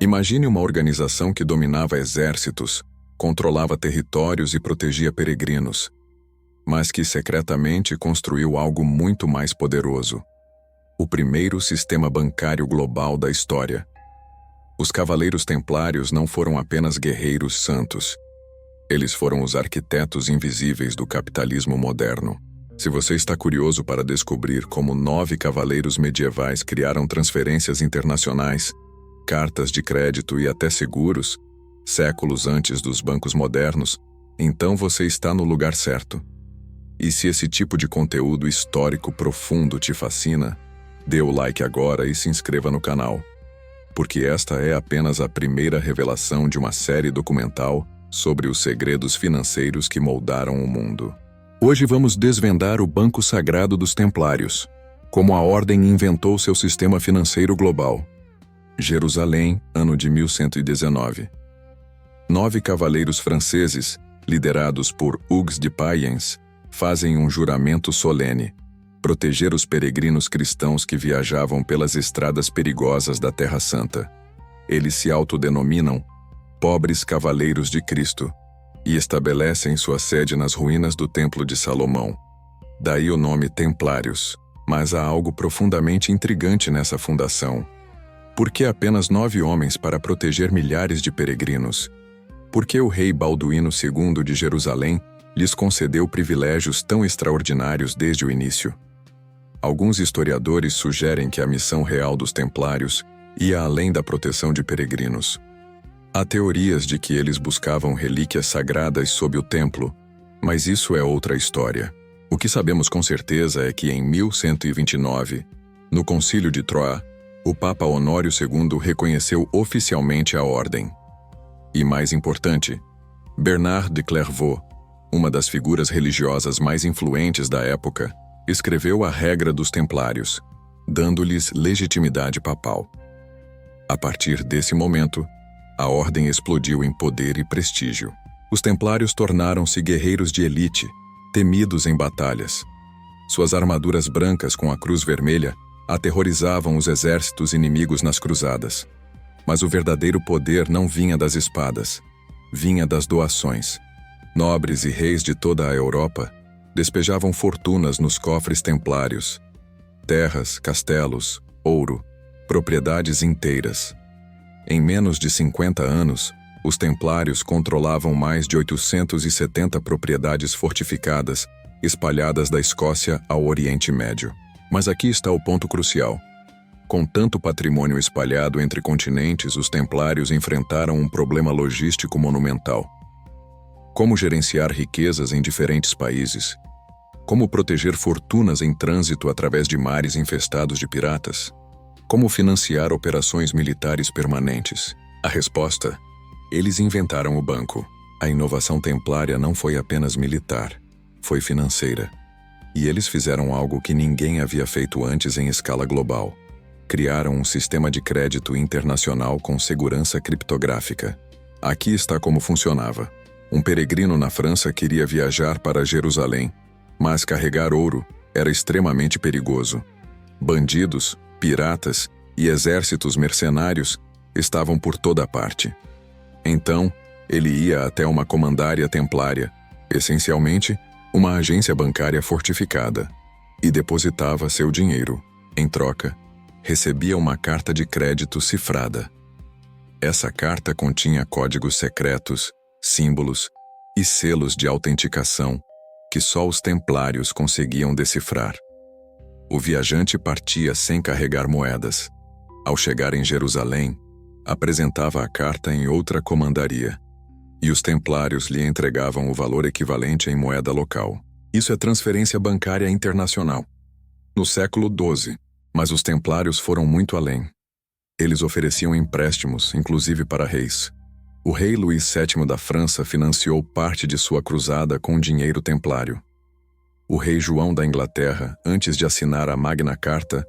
Imagine uma organização que dominava exércitos, controlava territórios e protegia peregrinos, mas que secretamente construiu algo muito mais poderoso: o primeiro sistema bancário global da história. Os Cavaleiros Templários não foram apenas guerreiros santos. Eles foram os arquitetos invisíveis do capitalismo moderno. Se você está curioso para descobrir como 9 cavaleiros medievais criaram transferências internacionais, cartas de crédito e até seguros, séculos antes dos bancos modernos, então você está no lugar certo. E se esse tipo de conteúdo histórico profundo te fascina, dê o like agora e se inscreva no canal, porque esta é apenas a primeira revelação de uma série documental sobre os segredos financeiros que moldaram o mundo. Hoje vamos desvendar o Banco Sagrado dos Templários, como a Ordem inventou seu sistema financeiro global. Jerusalém, ano de 1119. 9 cavaleiros franceses, liderados por Hugues de Payens, fazem um juramento solene: proteger os peregrinos cristãos que viajavam pelas estradas perigosas da Terra Santa. Eles se autodenominam Pobres Cavaleiros de Cristo e estabelecem sua sede nas ruínas do Templo de Salomão. Daí o nome Templários. Mas há algo profundamente intrigante nessa fundação. Por que apenas 9 homens para proteger milhares de peregrinos? Por que o rei Balduíno II de Jerusalém lhes concedeu privilégios tão extraordinários desde o início? Alguns historiadores sugerem que a missão real dos Templários ia além da proteção de peregrinos. Há teorias de que eles buscavam relíquias sagradas sob o templo, mas isso é outra história. O que sabemos com certeza é que em 1129, no Concílio de Troyes, o Papa Honório II reconheceu oficialmente a ordem. E mais importante, Bernard de Clairvaux, uma das figuras religiosas mais influentes da época, escreveu a regra dos Templários, dando-lhes legitimidade papal. A partir desse momento, a ordem explodiu em poder e prestígio. Os Templários tornaram-se guerreiros de elite, temidos em batalhas. Suas armaduras brancas com a cruz vermelha aterrorizavam os exércitos inimigos nas cruzadas. Mas o verdadeiro poder não vinha das espadas, vinha das doações. Nobres e reis de toda a Europa despejavam fortunas nos cofres templários: terras, castelos, ouro, propriedades inteiras. Em menos de 50 anos, os templários controlavam mais de 870 propriedades fortificadas, espalhadas da Escócia ao Oriente Médio. Mas aqui está o ponto crucial. Com tanto patrimônio espalhado entre continentes, os templários enfrentaram um problema logístico monumental. Como gerenciar riquezas em diferentes países? Como proteger fortunas em trânsito através de mares infestados de piratas? Como financiar operações militares permanentes? A resposta: eles inventaram o banco. A inovação templária não foi apenas militar, foi financeira. E eles fizeram algo que ninguém havia feito antes em escala global. Criaram um sistema de crédito internacional com segurança criptográfica. Aqui está como funcionava. Um peregrino na França queria viajar para Jerusalém, mas carregar ouro era extremamente perigoso. Bandidos, piratas e exércitos mercenários estavam por toda parte. Então, ele ia até uma comandária templária, essencialmente uma agência bancária fortificada, e depositava seu dinheiro. Em troca, recebia uma carta de crédito cifrada. Essa carta continha códigos secretos, símbolos e selos de autenticação que só os templários conseguiam decifrar. O viajante partia sem carregar moedas. Ao chegar em Jerusalém, apresentava a carta em outra comandaria, e os templários lhe entregavam o valor equivalente em moeda local. Isso é transferência bancária internacional. No século XII, mas os templários foram muito além. Eles ofereciam empréstimos, inclusive para reis. O rei Luís VII da França financiou parte de sua cruzada com dinheiro templário. O rei João da Inglaterra, antes de assinar a Magna Carta,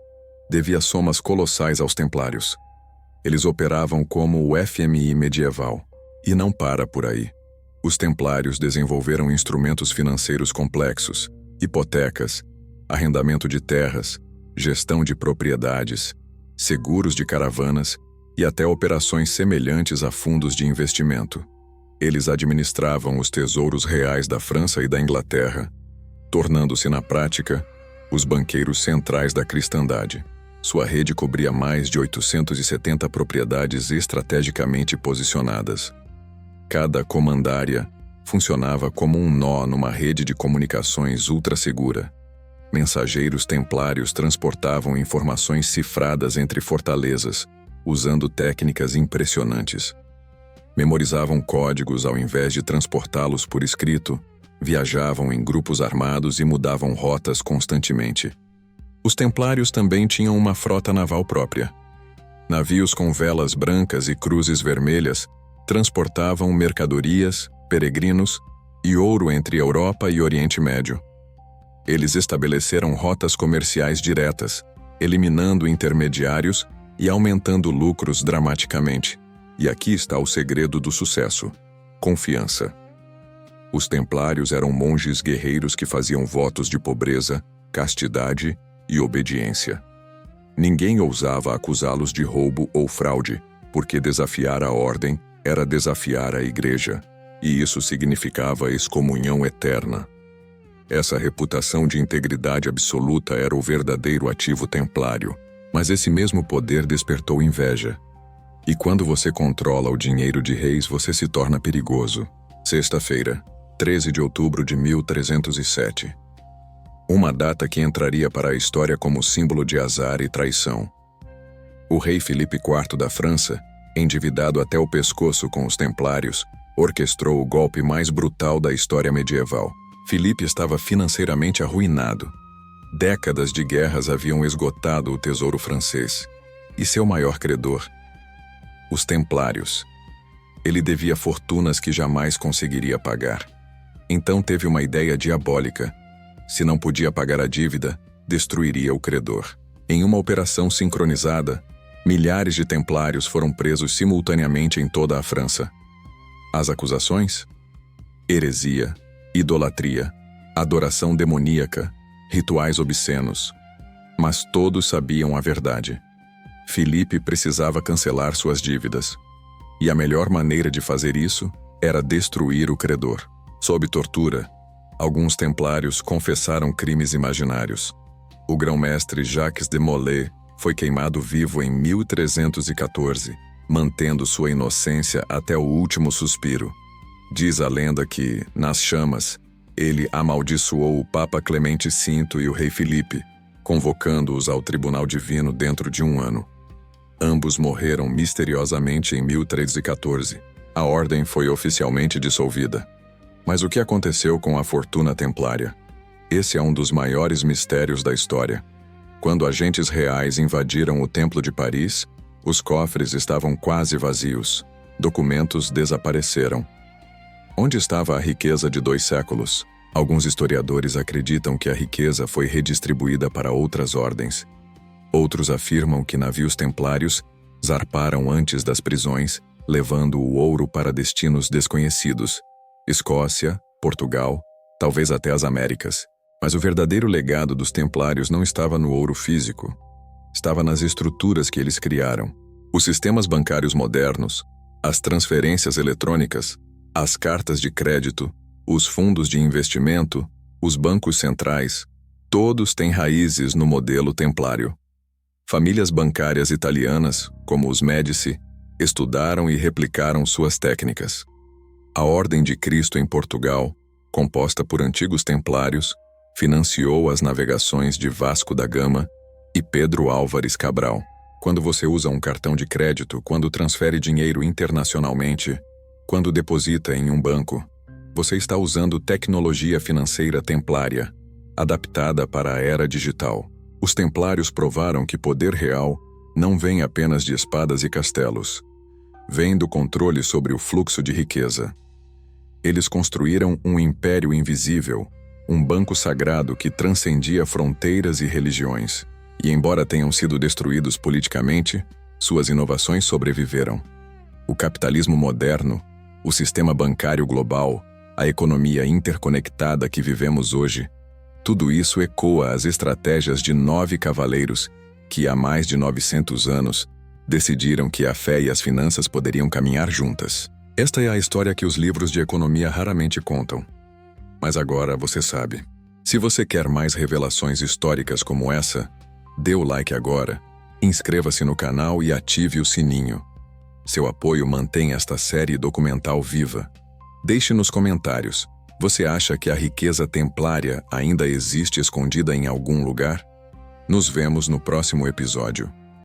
devia somas colossais aos templários. Eles operavam como o FMI medieval. E não para por aí. Os templários desenvolveram instrumentos financeiros complexos, hipotecas, arrendamento de terras, gestão de propriedades, seguros de caravanas e até operações semelhantes a fundos de investimento. Eles administravam os tesouros reais da França e da Inglaterra, tornando-se na prática os banqueiros centrais da cristandade. Sua rede cobria mais de 870 propriedades estrategicamente posicionadas. Cada comandária funcionava como um nó numa rede de comunicações ultra-segura. Mensageiros templários transportavam informações cifradas entre fortalezas, usando técnicas impressionantes. Memorizavam códigos ao invés de transportá-los por escrito, viajavam em grupos armados e mudavam rotas constantemente. Os templários também tinham uma frota naval própria. Navios com velas brancas e cruzes vermelhas transportavam mercadorias, peregrinos e ouro entre Europa e Oriente Médio. Eles estabeleceram rotas comerciais diretas, eliminando intermediários e aumentando lucros dramaticamente. E aqui está o segredo do sucesso: confiança. Os templários eram monges guerreiros que faziam votos de pobreza, castidade e obediência. Ninguém ousava acusá-los de roubo ou fraude, porque desafiar a ordem era desafiar a igreja, e isso significava excomunhão eterna. Essa reputação de integridade absoluta era o verdadeiro ativo templário, mas esse mesmo poder despertou inveja. E quando você controla o dinheiro de reis, você se torna perigoso. Sexta-feira, 13 de outubro de 1307. Uma data que entraria para a história como símbolo de azar e traição. O rei Filipe IV da França, endividado até o pescoço com os templários, orquestrou o golpe mais brutal da história medieval. Filipe estava financeiramente arruinado. Décadas de guerras haviam esgotado o tesouro francês. E seu maior credor? Os templários. Ele devia fortunas que jamais conseguiria pagar. Então teve uma ideia diabólica. Se não podia pagar a dívida, destruiria o credor. Em uma operação sincronizada, milhares de templários foram presos simultaneamente em toda a França. As acusações? Heresia, idolatria, adoração demoníaca, rituais obscenos. Mas todos sabiam a verdade. Filipe precisava cancelar suas dívidas. E a melhor maneira de fazer isso era destruir o credor. Sob tortura, alguns templários confessaram crimes imaginários. O grão-mestre Jacques de Molay foi queimado vivo em 1314, mantendo sua inocência até o último suspiro. Diz a lenda que, nas chamas, ele amaldiçoou o Papa Clemente V e o rei Filipe, convocando-os ao tribunal divino dentro de um ano. Ambos morreram misteriosamente em 1314. A ordem foi oficialmente dissolvida. Mas o que aconteceu com a fortuna templária? Esse é um dos maiores mistérios da história. Quando agentes reais invadiram o Templo de Paris, os cofres estavam quase vazios. Documentos desapareceram. Onde estava a riqueza de 2 séculos? Alguns historiadores acreditam que a riqueza foi redistribuída para outras ordens. Outros afirmam que navios templários zarparam antes das prisões, levando o ouro para destinos desconhecidos. Escócia, Portugal, talvez até as Américas. Mas o verdadeiro legado dos templários não estava no ouro físico. Estava nas estruturas que eles criaram. Os sistemas bancários modernos, as transferências eletrônicas, as cartas de crédito, os fundos de investimento, os bancos centrais, todos têm raízes no modelo templário. Famílias bancárias italianas, como os Médici, estudaram e replicaram suas técnicas. A Ordem de Cristo em Portugal, composta por antigos templários, financiou as navegações de Vasco da Gama e Pedro Álvares Cabral. Quando você usa um cartão de crédito, quando transfere dinheiro internacionalmente, quando deposita em um banco, você está usando tecnologia financeira templária, adaptada para a era digital. Os templários provaram que poder real não vem apenas de espadas e castelos. Vem do controle sobre o fluxo de riqueza. Eles construíram um império invisível, um banco sagrado que transcendia fronteiras e religiões. E embora tenham sido destruídos politicamente, suas inovações sobreviveram. O capitalismo moderno, o sistema bancário global, a economia interconectada que vivemos hoje, tudo isso ecoa as estratégias de 9 cavaleiros que, há mais de 900 anos, Decidiram que a fé e as finanças poderiam caminhar juntas. Esta é a história que os livros de economia raramente contam. Mas agora você sabe. Se você quer mais revelações históricas como essa, dê o like agora, inscreva-se no canal e ative o sininho. Seu apoio mantém esta série documental viva. Deixe nos comentários, você acha que a riqueza templária ainda existe escondida em algum lugar? Nos vemos no próximo episódio.